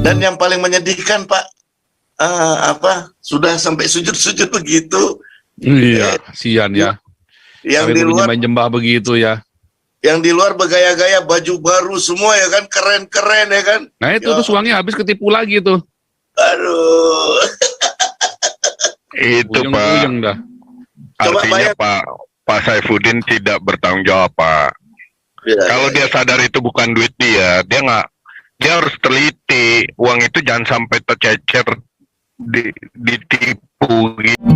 Dan yang paling menyedihkan Pak, sudah sampai sujud-sujud begitu. Iya, kasihan ya. Yang sampai di luar menyembah begitu ya. Yang di luar bergaya-gaya, baju baru semua ya kan, keren-keren ya kan. Nah itu tuh uangnya habis ketipu lagi tuh. Aduh. Itu Ujung-ujung Pak. dah. Artinya Pak Saifuddin tidak bertanggung jawab Pak. Ya, Kalau dia sadar itu bukan duit dia harus teliti. Uang itu jangan sampai tercecer, ditipu gitu.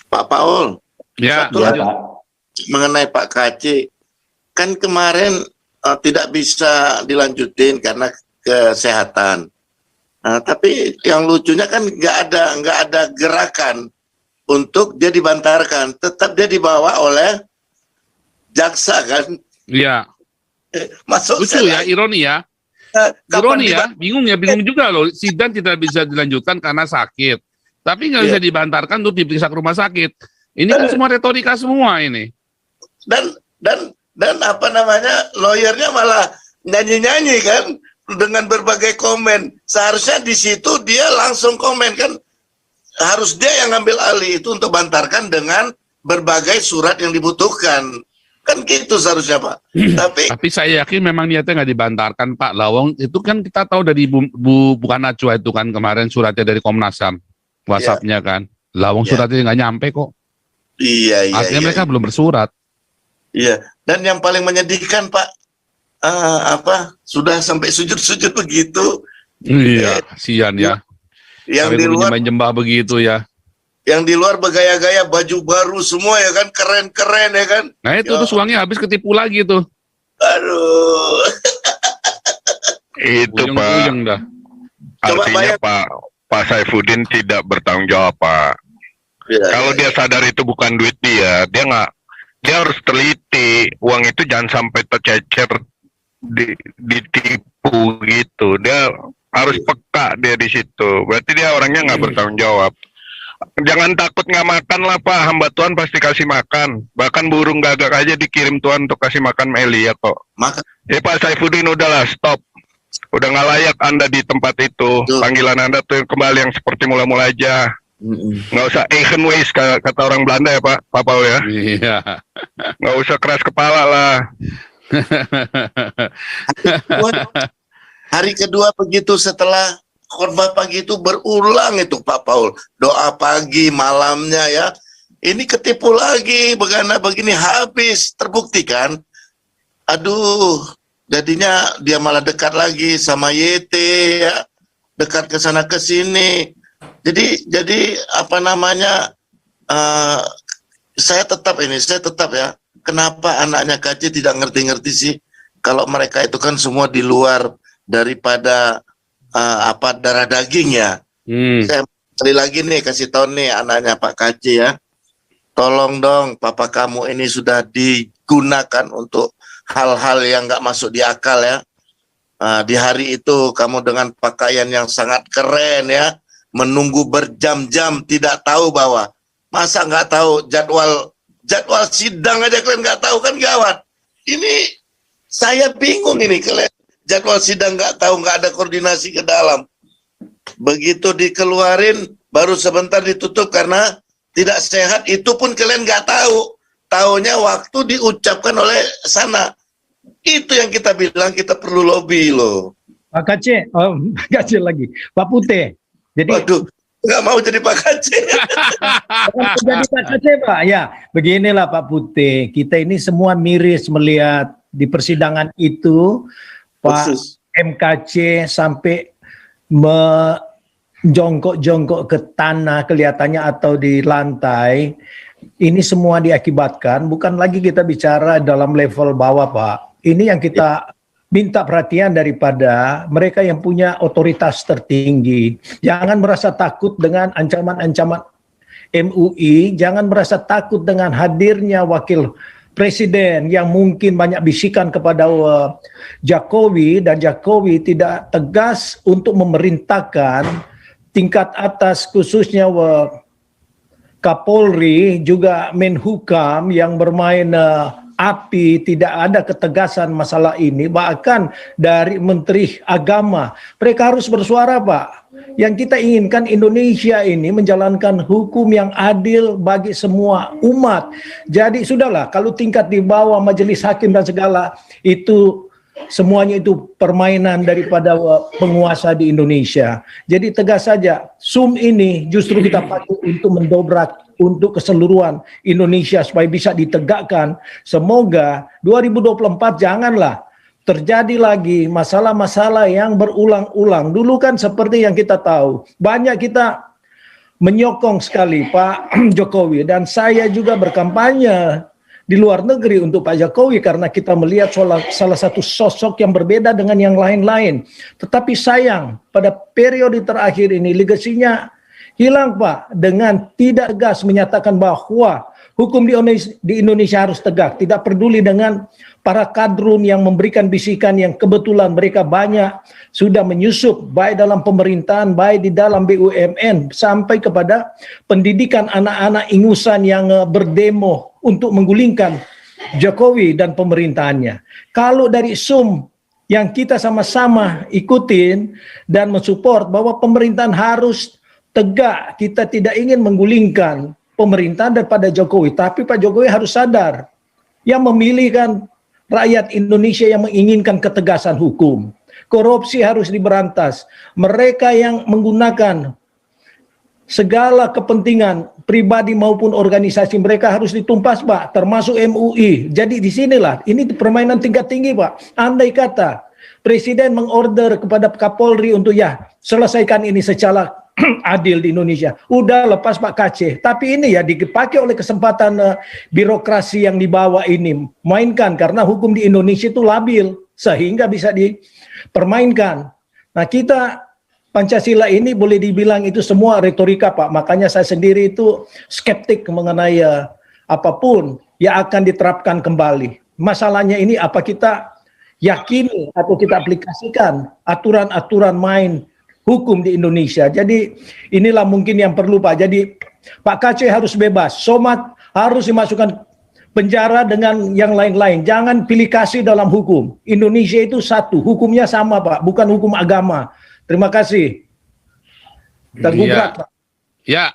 Pak Paul. Ya, Satu lagi mengenai Pak KC, kan kemarin tidak bisa dilanjutin karena kesehatan. Tapi yang lucunya kan nggak ada gerakan untuk dia dibantarkan, tetap dia dibawa oleh jaksa kan. Iya. Masuk Lucu ya, ironi ya. Ironi ya, bingung juga loh. Sidang tidak bisa dilanjutkan karena sakit, tapi nggak bisa dibantarkan untuk diperiksa ke rumah sakit. Ini kan semua retorika semua ini. Dan apa namanya, lawyernya malah nyanyi-nyanyi kan dengan berbagai komen. Seharusnya di situ dia langsung komen kan, harus dia yang ngambil alih itu untuk bantarkan dengan berbagai surat yang dibutuhkan. Kan gitu seharusnya Pak. Tapi saya yakin memang niatnya nggak dibantarkan Pak Lawong. Itu kan kita tahu dari Bu bukan Najwa itu kan kemarin suratnya dari Komnas HAM, WhatsApp-nya kan. Lawong suratnya nggak nyampe kok. Iya. Artinya mereka belum bersurat. Iya. Dan yang paling menyedihkan Pak, sudah sampai sujud-sujud begitu. Iya, kasihan ya. Yang sampai di luar menyembah begitu ya. Yang di luar bergaya-gaya, baju baru semua ya kan, keren-keren ya kan. Nah itu tuh uangnya habis ketipu lagi tuh. Aduh. Itu Ujung-ujung Pak. dah. Artinya Pak Saifuddin tidak bertanggung jawab Pak. Kalau dia sadar itu bukan duit dia harus teliti. Uang itu jangan sampai tercecer, ditipu gitu. Dia harus peka dia di situ. Berarti dia orangnya nggak bertanggung jawab. Jangan takut nggak makan lah Pak. Hamba Tuhan pasti kasih makan. Bahkan burung gagak aja dikirim Tuhan untuk kasih makan Melia kok. Pak Saifuddin udahlah, stop. Udah nggak layak Anda di tempat itu. Panggilan Anda tuh kembali yang seperti mula-mula aja. Nggak usah eigenwijs kata orang Belanda ya Pak Paul ya. Iya. Nggak usah keras kepala lah. Hari kedua begitu setelah khotbah pagi itu berulang itu Pak Paul, doa pagi malamnya ya. Ini ketipu lagi, begini habis, terbukti kan. Aduh, jadinya dia malah dekat lagi sama YT ya, dekat ke sana ke sini. Jadi apa namanya, saya tetap ya, kenapa anaknya KC tidak ngerti-ngerti sih, kalau mereka itu kan semua di luar daripada darah daging ya. Saya sekali lagi nih kasih tahu nih anaknya Pak KC ya, tolong dong papa kamu ini sudah digunakan untuk hal-hal yang nggak masuk di akal ya. Di hari itu kamu dengan pakaian yang sangat keren ya, menunggu berjam-jam, tidak tahu bahwa, masa nggak tahu jadwal sidang aja kalian nggak tahu kan, gawat. Ini saya bingung ini, kalian jadwal sidang nggak tahu, nggak ada koordinasi ke dalam. Begitu dikeluarin baru sebentar ditutup karena tidak sehat, itu pun kalian nggak tahu. Taunya waktu diucapkan oleh sana. Itu yang kita bilang, kita perlu lobby loh. Pak KC, Pak KC lagi, Pak Putih. Jadi, waduh, nggak mau jadi Pak KC. Jadi Pak KC Pak, ya beginilah Pak Putih. Kita ini semua miris melihat di persidangan itu Pak MKC sampai menjongkok-jongkok ke tanah kelihatannya atau di lantai. Ini semua diakibatkan, bukan lagi kita bicara dalam level bawah Pak. Ini yang kita minta perhatian daripada mereka yang punya otoritas tertinggi. Jangan merasa takut dengan ancaman-ancaman MUI, jangan merasa takut dengan hadirnya wakil presiden yang mungkin banyak bisikan kepada Jokowi, dan Jokowi tidak tegas untuk memerintahkan tingkat atas khususnya Kapolri juga Menhukam yang bermain api, tidak ada ketegasan masalah ini, bahkan dari Menteri Agama. Mereka harus bersuara, Pak. Yang kita inginkan Indonesia ini menjalankan hukum yang adil bagi semua umat. Jadi sudahlah, kalau tingkat di bawah majelis hakim dan segala itu semuanya itu permainan daripada penguasa di Indonesia. Jadi tegas saja, SUM ini justru kita pakai untuk mendobrak untuk keseluruhan Indonesia supaya bisa ditegakkan. Semoga 2024 janganlah terjadi lagi masalah-masalah yang berulang-ulang. Dulu kan seperti yang kita tahu, banyak kita menyokong sekali Pak Jokowi, dan saya juga berkampanye di luar negeri untuk Pak Jokowi karena kita melihat salah satu sosok yang berbeda dengan yang lain-lain. Tetapi sayang, pada periode terakhir ini legasinya hilang, Pak, dengan tidak tegas menyatakan bahwa hukum di Indonesia harus tegak, tidak peduli dengan para kadrun yang memberikan bisikan yang kebetulan mereka banyak sudah menyusup baik dalam pemerintahan, baik di dalam BUMN, sampai kepada pendidikan anak-anak ingusan yang berdemo untuk menggulingkan Jokowi dan pemerintahannya. Kalau dari SUM yang kita sama-sama ikutin dan mensupport bahwa pemerintahan harus tegak, kita tidak ingin menggulingkan pemerintahan daripada Jokowi, tapi Pak Jokowi harus sadar yang memilih kan rakyat Indonesia yang menginginkan ketegasan hukum. Korupsi harus diberantas. Mereka yang menggunakan segala kepentingan pribadi maupun organisasi mereka harus ditumpas, Pak, termasuk MUI. Jadi di sinilah ini permainan tingkat tinggi, Pak. Andai kata Presiden mengorder kepada Kapolri untuk selesaikan ini secara adil di Indonesia. Udah lepas Pak Kaceh. Tapi ini dipakai oleh kesempatan birokrasi yang dibawa ini. Mainkan karena hukum di Indonesia itu labil sehingga bisa dipermainkan. Nah, kita Pancasila ini boleh dibilang itu semua retorika, Pak. Makanya saya sendiri itu skeptik mengenai apapun yang akan diterapkan kembali. Masalahnya ini apa kita yakini atau kita aplikasikan aturan-aturan main hukum di Indonesia. Jadi inilah mungkin yang perlu, Pak. Jadi Pak Kaceh harus bebas, Somad harus dimasukkan penjara dengan yang lain-lain. Jangan pilih kasih dalam hukum. Indonesia itu satu, hukumnya sama, Pak, bukan hukum agama. Terima kasih. Tergugat, Pak. Ya.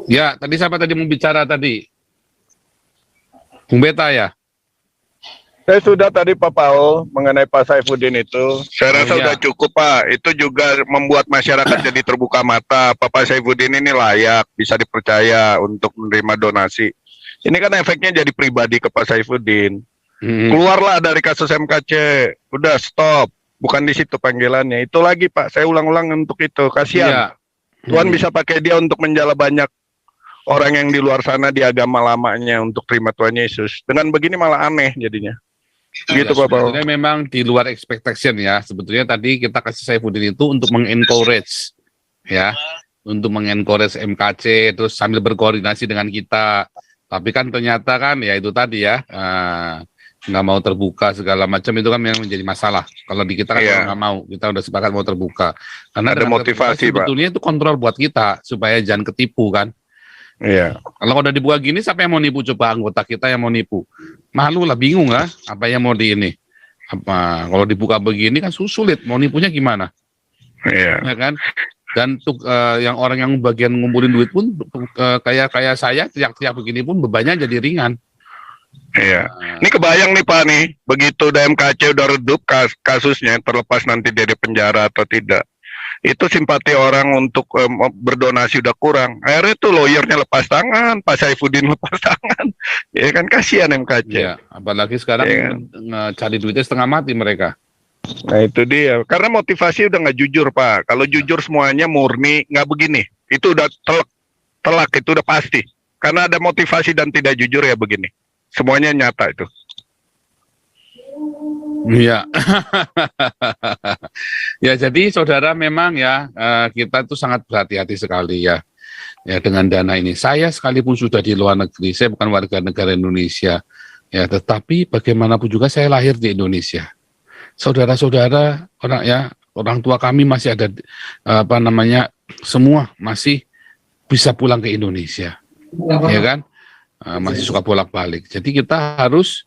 Ya, tadi siapa tadi mau bicara tadi? Bung Beta ya? Saya sudah tadi Pak Paul mengenai Pak Saifuddin itu. Saya rasa sudah cukup, Pak. Itu juga membuat masyarakat jadi terbuka mata. Pak Saifuddin ini layak, bisa dipercaya untuk menerima donasi. Ini kan efeknya jadi pribadi ke Pak Saifuddin. Keluarlah dari kasus MKC. Udah stop. Bukan di situ panggilannya. Itu lagi, Pak. Saya ulang-ulang untuk itu. Kasihan. Tuhan bisa pakai dia untuk menjala banyak orang yang di luar sana di agama lamanya untuk terima Tuhan Yesus. Dengan begini malah aneh jadinya. Gitu, Pak Paul. Sebetulnya memang di luar expectation ya. Sebetulnya tadi kita kasih Saifuddin itu untuk mengencourage ya, untuk mengencourage MKC terus sambil berkoordinasi dengan kita. Tapi kan ternyata kan ya itu tadi ya, nggak mau terbuka segala macam, itu kan memang menjadi masalah. Kalau di kita kan nggak mau, kita udah sepakat mau terbuka. Karena ada motivasi, Pak. Sebetulnya itu kontrol buat kita supaya jangan ketipu kan. Iya. Kalau udah dibuka gini, siapa yang mau nipu? Coba anggota kita yang mau nipu. Malu lah, bingung lah, apa yang mau di ini. Apa kalau dibuka begini kan sulit, mau nipunya gimana? Iya. Ya kan? Dan untuk yang orang yang bagian ngumpulin duit pun kayak saya teriak-teriak begini pun bebannya jadi ringan. Iya. Ini kebayang nih Pak nih, begitu DMKC udah redup kasusnya, terlepas nanti dari penjara atau tidak. Itu simpati orang untuk berdonasi udah kurang. Akhirnya tuh lawyernya lepas tangan, Pak Saifuddin lepas tangan. Ya kan kasihan MKC. Ya, apalagi sekarang cari duitnya setengah mati mereka. Nah itu dia. Karena motivasi udah nggak jujur, Pak. Kalau jujur semuanya murni, nggak begini. Itu udah telak, itu udah pasti. Karena ada motivasi dan tidak jujur ya begini. Semuanya nyata itu. Iya. Ya jadi saudara memang ya kita tuh sangat berhati-hati sekali ya dengan dana ini. Saya sekalipun sudah di luar negeri, saya bukan warga negara Indonesia ya, tetapi bagaimanapun juga saya lahir di Indonesia. Saudara-saudara orang tua kami masih ada semua masih bisa pulang ke Indonesia, ya kan? Masih suka bolak-balik. Jadi kita harus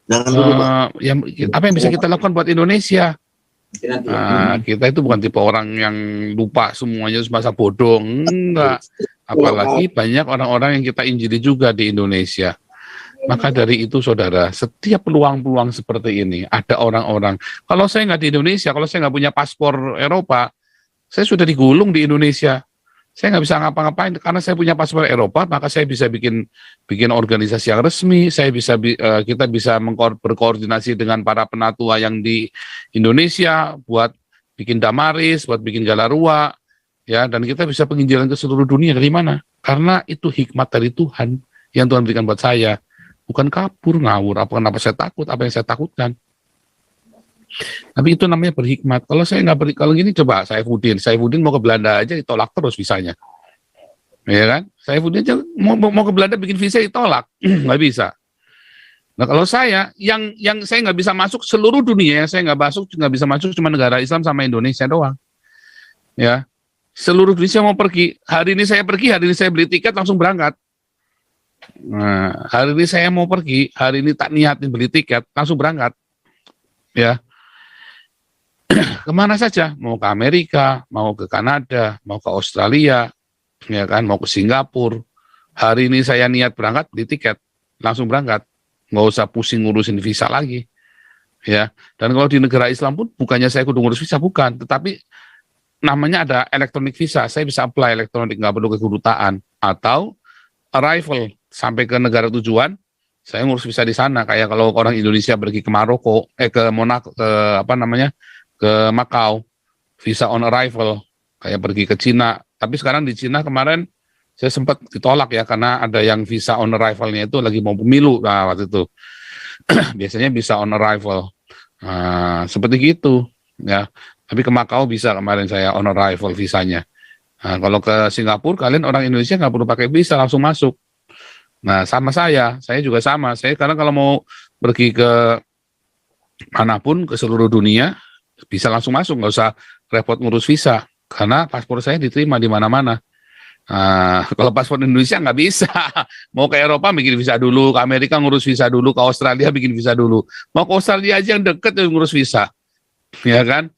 Jangan dulu, Pak. apa yang bisa kita lakukan buat Indonesia? Kita itu bukan tipe orang yang lupa semuanya semasa bodoh, enggak. Apalagi banyak orang-orang yang kita injili juga di Indonesia. Maka dari itu, saudara, setiap peluang-peluang seperti ini, ada orang-orang. Kalau saya nggak di Indonesia, kalau saya nggak punya paspor Eropa, saya sudah digulung di Indonesia. Saya nggak bisa ngapa-ngapain karena saya punya paspor Eropa, maka saya bisa bikin organisasi yang resmi. Kita bisa berkoordinasi dengan para penatua yang di Indonesia buat bikin Damaris, buat bikin Galarua, ya, dan kita bisa penginjilan ke seluruh dunia. Dari mana? Karena itu hikmat dari Tuhan yang Tuhan berikan buat saya. Bukan kabur, ngawur, kenapa saya takut, apa yang saya takutkan. Tapi itu namanya berhikmat. Kalau saya nggak kalau gini, coba Saifuddin mau ke Belanda aja ditolak terus visanya, ya kan? Saifuddin aja mau ke Belanda bikin visa ditolak, nggak bisa. Nah kalau saya, yang saya nggak bisa masuk seluruh dunia, yang saya nggak bisa masuk cuma negara Islam sama Indonesia doang, ya. Seluruh dunia saya mau pergi. Hari ini saya pergi, hari ini saya beli tiket langsung berangkat. Nah, hari ini saya mau pergi, hari ini tak niatin beli tiket langsung berangkat, ya. Kemana saja, mau ke Amerika, mau ke Kanada, mau ke Australia, ya kan, mau ke Singapura. Hari ini saya niat berangkat, beli tiket, langsung berangkat, nggak usah pusing ngurusin visa lagi, ya. Dan kalau di negara Islam pun bukannya saya kudu ngurus visa, bukan, tetapi namanya ada elektronik visa, saya bisa apply elektronik, nggak perlu ke kedutaan, atau arrival sampai ke negara tujuan, saya ngurus visa di sana. Kayak kalau orang Indonesia pergi ke Maroko, ke Monaco, ke Makau, visa on arrival, kayak pergi ke Cina. Tapi sekarang di Cina kemarin saya sempat ditolak ya, karena ada yang visa on arrivalnya itu lagi mau pemilu, nah waktu itu. Biasanya bisa on arrival. Seperti gitu, ya. Tapi ke Makau bisa kemarin saya on arrival visanya. Nah, kalau ke Singapura, kalian orang Indonesia nggak perlu pakai visa, langsung masuk. Nah, sama saya juga sama. Saya karena kalau mau pergi ke manapun, ke seluruh dunia, bisa langsung masuk, nggak usah repot ngurus visa, karena paspor saya diterima di mana-mana. Kalau paspor Indonesia nggak bisa, mau ke Eropa bikin visa dulu, ke Amerika ngurus visa dulu, ke Australia bikin visa dulu, mau ke Australia aja yang deket ngurus visa, ya kan?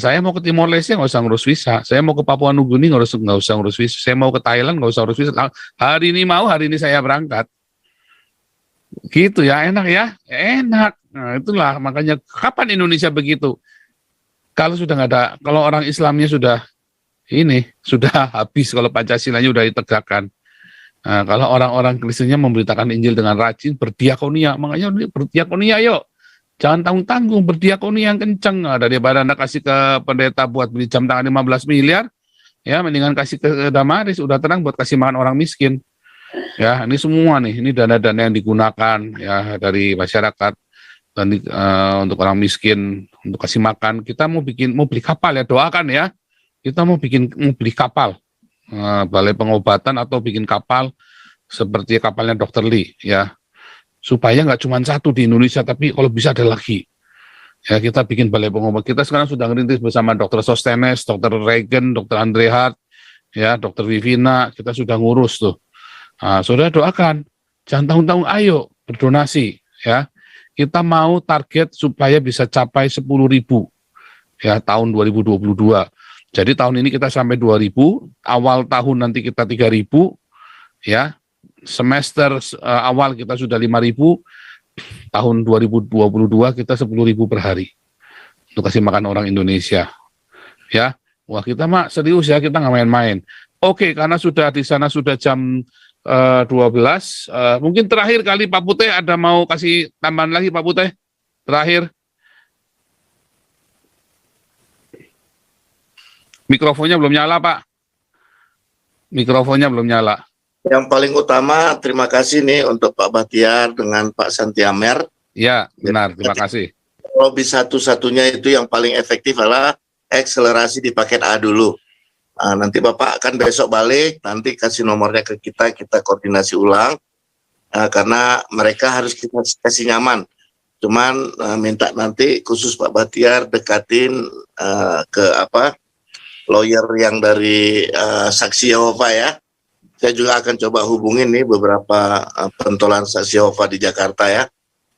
Saya mau ke Timor Leste nggak usah ngurus visa, saya mau ke Papua Nugini nggak usah ngurus visa, saya mau ke Thailand nggak usah ngurus visa. Hari ini saya berangkat, gitu ya, enak ya, enak. Nah itulah makanya kapan Indonesia begitu? Kalau sudah nggak ada, kalau orang Islamnya sudah habis, kalau Pancasilanya sudah ditegakkan. Nah, kalau orang-orang Kristennya memberitakan Injil dengan rajin, berdiakonia, makanya berdiakonia yuk. Jangan tanggung-tanggung, berdiakonia yang kenceng. Daripada Anda kasih ke pendeta buat beli jam tangan 15 miliar, ya mendingan kasih ke Damaris, udah tenang buat kasih makan orang miskin. Ya, ini semua nih, ini dana-dana yang digunakan ya dari masyarakat. Dan untuk orang miskin, untuk kasih makan. Kita mau beli kapal ya, doakan ya. Kita mau beli kapal, balai pengobatan atau bikin kapal seperti kapalnya Dr. Lee ya, supaya nggak cuma satu di Indonesia, tapi kalau bisa ada lagi. Ya kita bikin balai pengobatan. Kita sekarang sudah ngerintis bersama Dr. Sostenes, Dr. Reagan, Dr. Andre Hart, ya Dr. Vivina, kita sudah ngurus tuh. Saudara doakan, jangan tanggung-tanggung, ayo berdonasi ya. Kita mau target supaya bisa capai 10.000 ya tahun 2022. Jadi tahun ini kita sampai 2.000, awal tahun nanti kita 3.000 ya. Semester awal kita sudah 5.000, tahun 2022 kita 10.000 per hari untuk kasih makan orang Indonesia. Ya. Wah, kita mah serius ya, kita nggak main-main. Oke, karena sudah di sana sudah jam 12, mungkin terakhir kali Pak Putih ada mau kasih tambahan lagi Pak Putih? Terakhir. Mikrofonnya belum nyala Pak. Mikrofonnya belum nyala. Yang paling utama terima kasih nih untuk Pak Bahtiar dengan Pak Santiamer. Ya, benar, terima kasih. Lobby satu-satunya itu yang paling efektif adalah akselerasi di paket A dulu. Nanti Bapak akan besok balik, nanti kasih nomornya ke kita koordinasi ulang, karena mereka harus kita kasih nyaman. Cuman minta nanti khusus Pak Bahtiar dekatin ke lawyer yang dari saksi ya Bapak ya, saya juga akan coba hubungin nih beberapa pentolan saksi Yehova di Jakarta ya,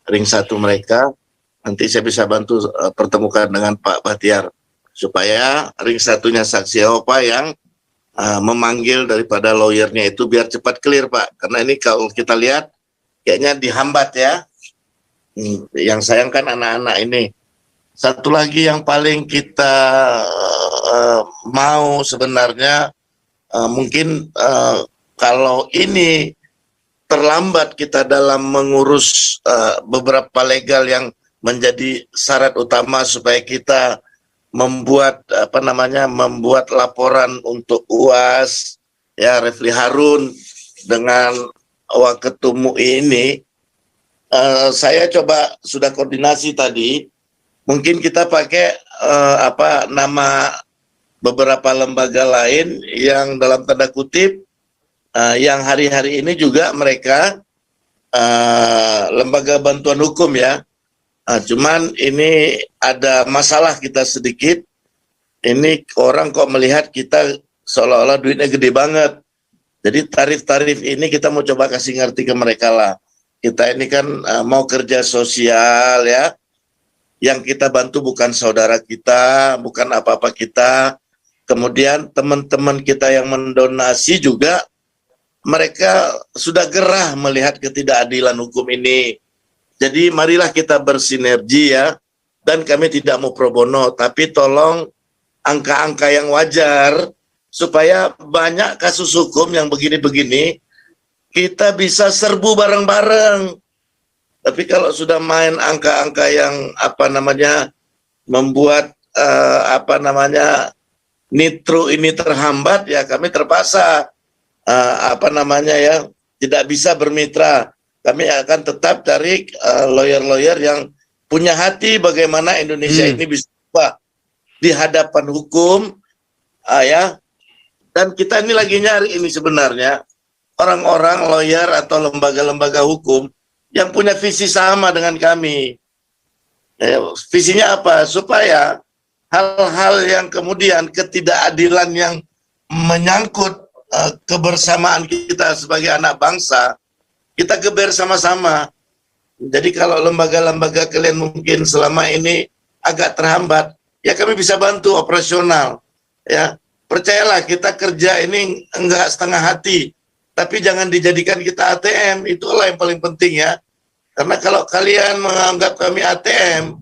ring 1 mereka. Nanti saya bisa bantu pertemukan dengan Pak Bahtiar supaya ring 1-nya saksi Yehova yang memanggil daripada lawyernya itu biar cepat clear Pak. Karena ini kalau kita lihat kayaknya dihambat ya. Yang sayang kan anak-anak ini. Satu lagi yang paling kita mau sebenarnya mungkin kalau ini terlambat kita dalam mengurus beberapa legal yang menjadi syarat utama supaya kita membuat membuat laporan untuk UAS ya, Refli Harun dengan Waketum MUI ini, saya coba sudah koordinasi tadi, mungkin kita pakai nama beberapa lembaga lain yang dalam tanda kutip yang hari-hari ini juga mereka lembaga bantuan hukum ya. Cuman ini ada masalah kita sedikit. Ini orang kok melihat kita seolah-olah duitnya gede banget. Jadi tarif-tarif ini kita mau coba kasih ngerti ke mereka lah. Kita ini kan mau kerja sosial ya. Yang kita bantu bukan saudara kita, bukan apa-apa kita. Kemudian teman-teman kita yang mendonasi juga mereka sudah gerah melihat ketidakadilan hukum ini. Jadi marilah kita bersinergi ya. Dan kami tidak mau pro bono, tapi tolong angka-angka yang wajar supaya banyak kasus hukum yang begini-begini kita bisa serbu bareng-bareng. Tapi kalau sudah main angka-angka yang membuat nitro ini terhambat ya, kami terpaksa tidak bisa bermitra. Kami akan tetap cari lawyer-lawyer yang punya hati bagaimana Indonesia ini bisa di hadapan hukum ya. Dan kita ini lagi nyari ini sebenarnya orang-orang lawyer atau lembaga-lembaga hukum yang punya visi sama dengan kami. Visinya apa? Supaya hal-hal yang kemudian ketidakadilan yang menyangkut kebersamaan kita sebagai anak bangsa, kita geber sama-sama. Jadi kalau lembaga-lembaga kalian mungkin selama ini agak terhambat, ya kami bisa bantu operasional. Ya, percayalah kita kerja ini enggak setengah hati, tapi jangan dijadikan kita ATM, itulah yang paling penting ya. Karena kalau kalian menganggap kami ATM,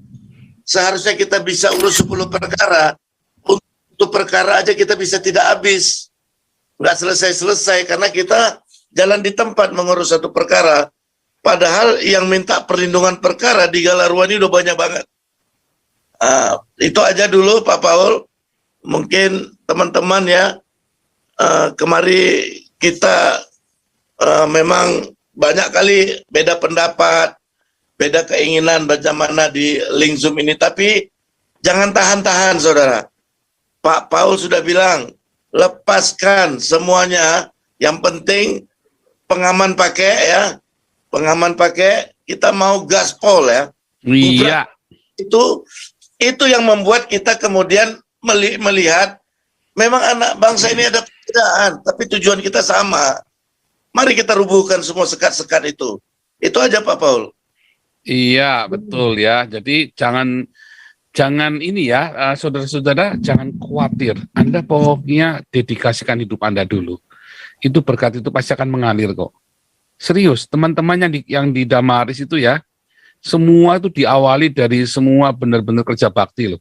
seharusnya kita bisa urus 10 perkara. Untuk perkara aja kita bisa tidak habis. Nggak selesai-selesai karena kita jalan di tempat mengurus satu perkara. Padahal yang minta perlindungan perkara di Galaruan ini udah banyak banget. Itu aja dulu Pak Paul. Mungkin teman-teman ya, kemari kita memang banyak kali beda pendapat, beda keinginan bagaimana di link Zoom ini. Tapi jangan tahan-tahan saudara. Pak Paul sudah bilang, lepaskan semuanya. Yang penting pengaman pakai ya. Pengaman pakai, kita mau gaspol ya. Iya. Itu yang membuat kita kemudian melihat memang anak bangsa ini ada perbedaan, tapi tujuan kita sama. Mari kita rubuhkan semua sekat-sekat itu. Itu aja Pak Paul. Iya, betul ya. Jadi jangan ini ya, saudara-saudara, jangan khawatir. Anda pokoknya dedikasikan hidup Anda dulu. Itu berkat itu pasti akan mengalir kok. Serius, teman-teman yang di Damaris itu ya, semua itu diawali dari semua benar-benar kerja bakti loh.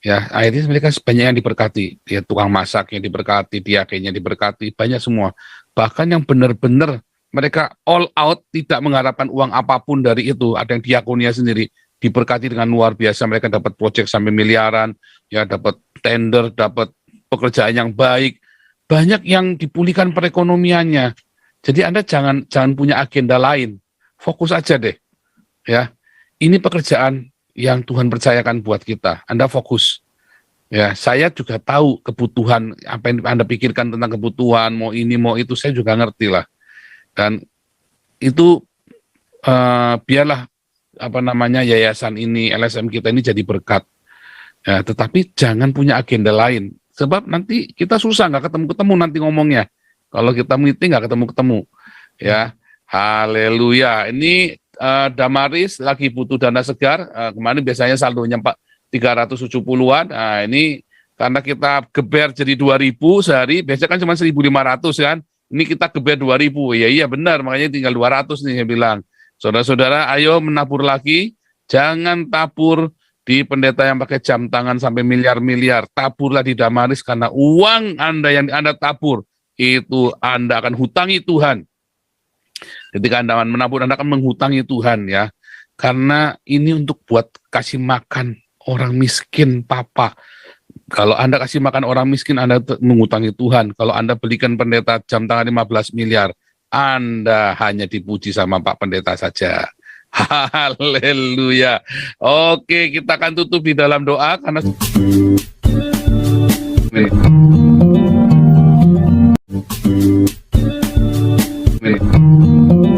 Ya, akhirnya mereka banyak yang diberkati. Ya, tukang masak yang diberkati, diakennya diberkati, banyak semua. Bahkan yang benar-benar mereka all out, tidak mengharapkan uang apapun dari itu. Ada yang diakonia sendiri, diberkati dengan luar biasa. Mereka dapat proyek sampai miliaran, ya dapat tender, dapat pekerjaan yang baik. Banyak yang dipulihkan perekonomiannya. Jadi Anda jangan punya agenda lain. Fokus aja deh. Ya, ini pekerjaan yang Tuhan percayakan buat kita. Anda fokus. Ya, saya juga tahu kebutuhan, apa yang Anda pikirkan tentang kebutuhan, mau ini, mau itu, saya juga ngerti lah. Dan itu biarlah yayasan ini, LSM kita ini jadi berkat. Ya, tetapi jangan punya agenda lain. Sebab nanti kita susah, nggak ketemu-ketemu nanti ngomongnya. Kalau kita meeting nggak ketemu-ketemu. Ya, haleluya. Ini Damaris lagi butuh dana segar. Kemarin biasanya saldonya 370-an. Nah, ini karena kita geber jadi 2.000 sehari, biasanya kan cuma 1.500 kan. Ini kita geber 2.000. Ya iya benar, makanya tinggal 200 nih saya bilang. Saudara-saudara, ayo menabur lagi. Jangan tabur di pendeta yang pakai jam tangan sampai miliar-miliar. Taburlah di Damaris karena uang Anda yang Anda tabur itu Anda akan hutangi Tuhan. Ketika Anda menabur, Anda akan menghutangi Tuhan ya. Karena ini untuk buat kasih makan orang miskin, Papa. Kalau Anda kasih makan orang miskin, Anda mengutangi Tuhan. Kalau Anda belikan pendeta jam tangan 15 miliar, Anda hanya dipuji sama Pak Pendeta saja. Haleluya. Oke, kita akan tutup di dalam doa karena Amin.